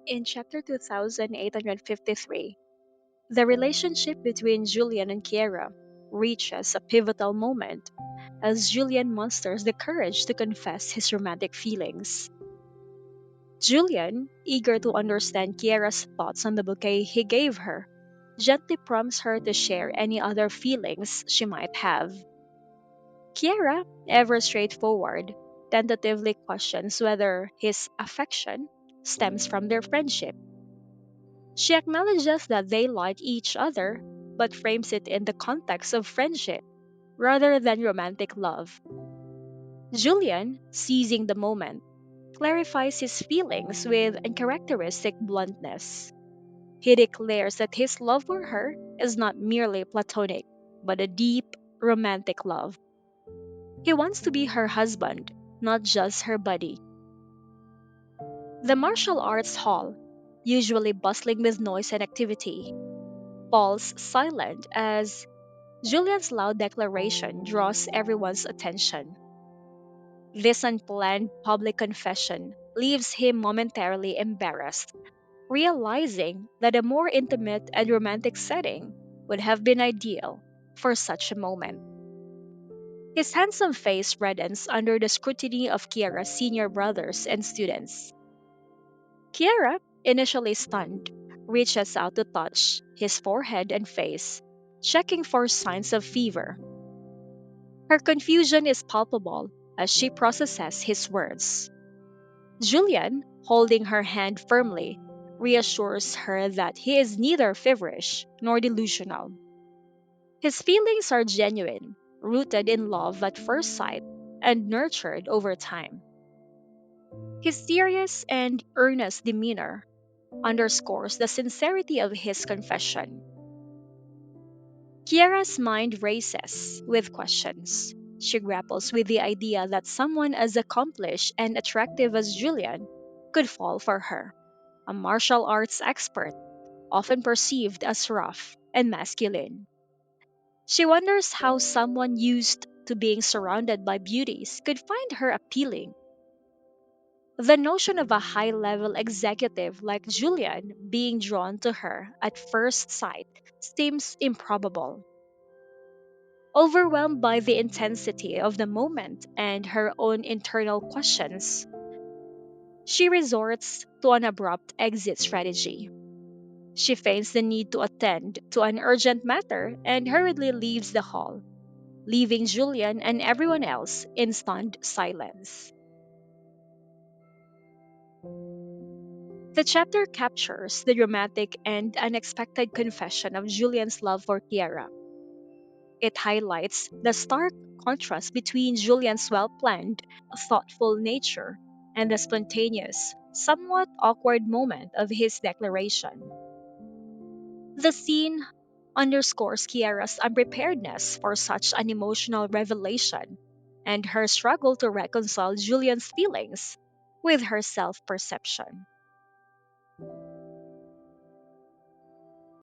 In chapter 2853, the relationship between Julian and Kiera reaches a pivotal moment as Julian musters the courage to confess his romantic feelings. Julian, eager to understand Kiera's thoughts on the bouquet he gave her, gently prompts her to share any other feelings she might have. Kiera, ever straightforward, tentatively questions whether his affection stems from their friendship. She acknowledges that they like each other, but frames it in the context of friendship rather than romantic love. Julian, seizing the moment, clarifies his feelings with uncharacteristic bluntness. He declares that his love for her is not merely platonic, but a deep, romantic love. He wants to be her husband, not just her buddy. The martial arts hall, usually bustling with noise and activity, falls silent as Julian's loud declaration draws everyone's attention. This unplanned public confession leaves him momentarily embarrassed, realizing that a more intimate and romantic setting would have been ideal for such a moment. His handsome face reddens under the scrutiny of Kiara's senior brothers and students. Kiara, initially stunned, reaches out to touch his forehead and face, checking for signs of fever. Her confusion is palpable as she processes his words. Julian, holding her hand firmly, reassures her that he is neither feverish nor delusional. His feelings are genuine, rooted in love at first sight and nurtured over time. His serious and earnest demeanor underscores the sincerity of his confession. Kiara's mind races with questions. She grapples with the idea that someone as accomplished and attractive as Julian could fall for her, a martial arts expert, often perceived as rough and masculine. She wonders how someone used to being surrounded by beauties could find her appealing. The notion of a high level executive like Julian being drawn to her at first sight seems improbable. Overwhelmed by the intensity of the moment and her own internal questions, she resorts to an abrupt exit strategy. She feigns the need to attend to an urgent matter and hurriedly leaves the hall, leaving Julian and everyone else in stunned silence. The chapter captures the dramatic and unexpected confession of Julian's love for Kiara. It highlights the stark contrast between Julian's well planned, thoughtful nature and the spontaneous, somewhat awkward moment of his declaration. The scene underscores Kiara's unpreparedness for such an emotional revelation and her struggle to reconcile Julian's feelings with her self perception.